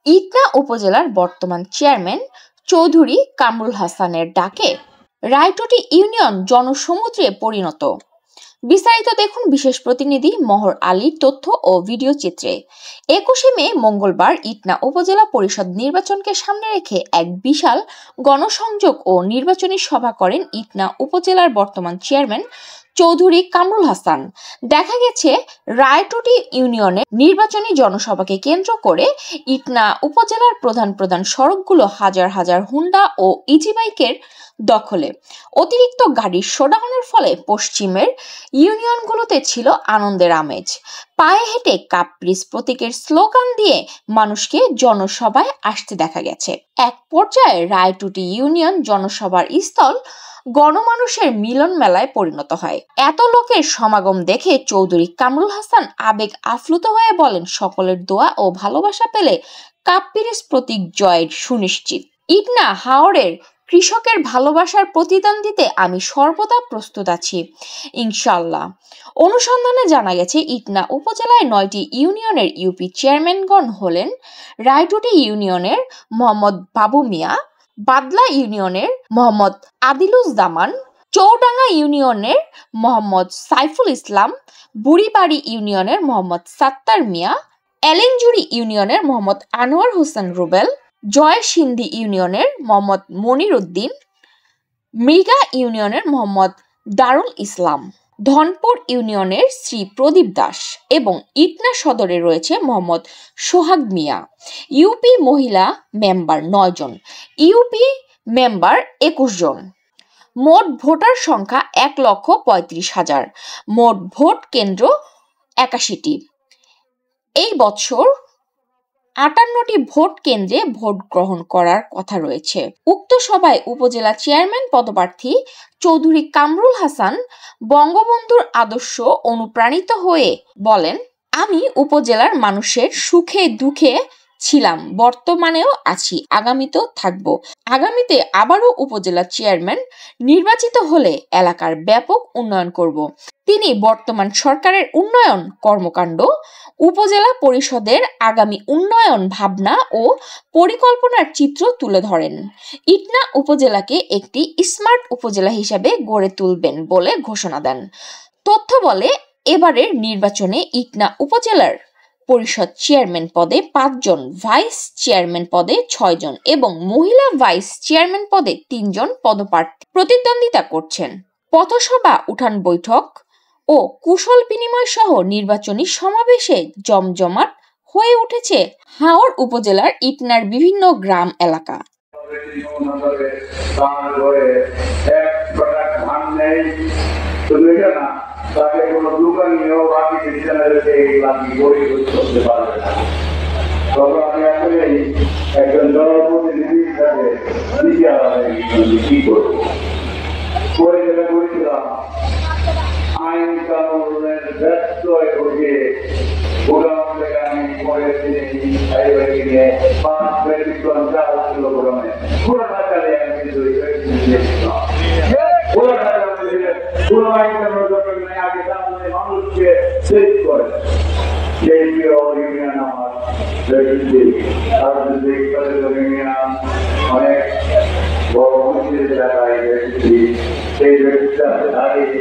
ইটনা উপজেলার বর্তমান চেয়ারম্যান চৌধুরী কামরুল হাসানের ডাকে রায়টুটি ইউনিয়ন জনসমুদ্রে পরিণত। বিস্তারিত দেখুন বিশেষ প্রতিনিধি মহর আলীর তথ্য ও ভিডিও চিত্রে। 21শে মে মঙ্গলবার ইটনা উপজেলা পরিষদ নির্বাচনকে সামনে রেখে এক বিশাল গণসংযোগ ও নির্বাচনী সভা করেন ইটনা উপজেলার বর্তমান চেয়ারম্যান চৌধুরী কামরুল হাসান। দেখা গেছে রায়টুটি ইউনিয়নের নির্বাচনী জনসভাকে কেন্দ্র করে ইটনা উপজেলার প্রধান প্রধান সড়কগুলো হাজার হাজার হুন্ডা ও ইজি বাইকের দখলে। অতিরিক্ত গাড়ির শোডাউনের ফলে পশ্চিমের ইউনিয়নগুলোতে ছিল আনন্দের আমেজ। পায়ে হেঁটে কাপ্রিস প্রতীকের স্লোগান দিয়ে মানুষকে জনসভায় আসতে দেখা গেছে। এক পর্যায়ে রায়টুটি ইউনিয়ন জনসভার স্থল গণমানুষের মিলন মেলায় পরিণত হয়। এত লোকের সমাগম দেখে চৌধুরী কামরুল হাসান আবেগ আপ্লুত হয়ে বলেন, সকলের দোয়া ও ভালোবাসা পেলে কাপ্রিস প্রতীক জয়ের সুনিশ্চিত। ইটনা হাওরের কৃষকের ভালোবাসার প্রতিদান দিতে আমি সর্বদা প্রস্তুত আছি, ইনশাআল্লাহ। অনুসন্ধানে জানা গেছে ইটনা উপজেলায় 9টি ইউনিয়নের ইউপি চেয়ারম্যানগণ হলেন রায়টুটি ইউনিয়নের মোহাম্মদ বাবু মিয়া, বাদলা ইউনিয়নের মোহাম্মদ আদিলুজ্জামান, চৌডাঙ্গা ইউনিয়নের মোহাম্মদ সাইফুল ইসলাম, বুড়িবাড়ি ইউনিয়নের মোহাম্মদ সাত্তার মিয়া, এলেঞ্জুরি ইউনিয়নের মোহাম্মদ আনোয়ার হোসেন রুবেল, জয়সিন্ধি ইউনিয়নের মোহাম্মদ মনির উদ্দিন, মৃগা ইউনিয়নের মোহাম্মদ দারুল ইসলাম, ধনপুর ইউনিয়নের শ্রী প্রদীপ দাস এবং ইটনা সদরে রয়েছে মোহাম্মদ সোহাগ মিয়া। ইউপি মহিলা মেম্বার 9 জন, ইউপি মেম্বার 21 জন। মোট ভোটার সংখ্যা 1,35,000। মোট ভোট কেন্দ্র 81টি। এই বছর 58টি ভোট কেন্দ্রে ভোট গ্রহণ করার কথা রয়েছে। উক্ত সভায় উপজেলা চেয়ারম্যান পদপ্রার্থী চৌধুরী কামরুল হাসান বঙ্গবন্ধুর আদর্শ অনুপ্রাণিত হয়ে বলেন, আমি উপজেলার মানুষের সুখে দুঃখে ছিলাম, বর্তমানেও আছি, আগামীতেও থাকব। আগামীতে আবারও উপজেলা চেয়ারম্যান নির্বাচিত হলে এলাকার ব্যাপক উন্নয়ন করব। তিনি বর্তমান সরকারের উন্নয়ন কর্মকাণ্ড, উপজেলা পরিষদের আগামী উন্নয়ন ভাবনা ও পরিকল্পনার চিত্র তুলে ধরেন। ইটনা উপজেলাকে একটি স্মার্ট উপজেলা হিসেবে গড়ে তুলবেন বলে ঘোষণা দেন। তথ্য বলে, এবারের নির্বাচনে ইটনা উপজেলার পরিষদ চেয়ারম্যান পদে 5 জন, ভাইস চেয়ারম্যান পদে 6 জন এবং মহিলা ভাইস চেয়ারম্যান পদে 3 জন পদপ্রার্থী প্রতিদ্বন্দ্বিতা করছেন। পথসভা, উঠান বৈঠক ও কুশল বিনিময় সহ নির্বাচনী সমাবেশে জমজমাট হয়ে উঠেছে হাওর উপজেলার ইটনার বিভিন্ন গ্রাম এলাকা। তাকে কোনো দোকান নিয়েও বাকি বিদ্যালয়কে বাকি বই করতে পারবে না। তখন আমি আসলেই একজন জনপ্রতিনিধি হিসাবে কি করবো করে যেটা করেছিলাম, আইন কানুনের ব্যস্ত হয়ে গোডাউন থেকে আমি পরেছি নিয়ে 5 মেট্রিক টন চাল ছিল গোডাউনে, পুরো টাকালে আমি কিন্তু পুরো আইন কানুনের দরকার নেই, আগে সামনে মানুষকে শেষ করে সেই ইউনিয়ন আমার অনেক বড় মন্দিরের জায়গায় সেই ব্যক্তির দাঁড়িয়ে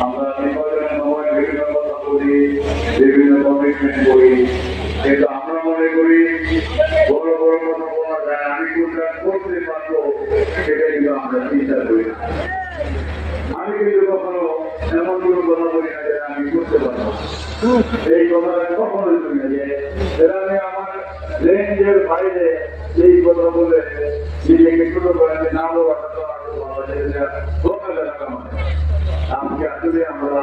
আমরা নির্বাচনের সময় বিভিন্ন কথা বলি, বিভিন্ন কমিটমেন্ট করি, কিন্তু আমরা মনে করি বড় বড় কথা বলা যায়, আমি কোনটা করতে পারবো সেটা কিন্তু আমরা চিন্তা করি না। আমি কিন্তু কখনো এমন কোনো কথা বলি না যে আমি করতে পারবো, এই কথাটা কখনোই বলি না যে সেটা আমি আমার রেঞ্জের বাইরে এই কথা বলে নিজেকে ছোট করে না বলা আমাকে আসলে আমরা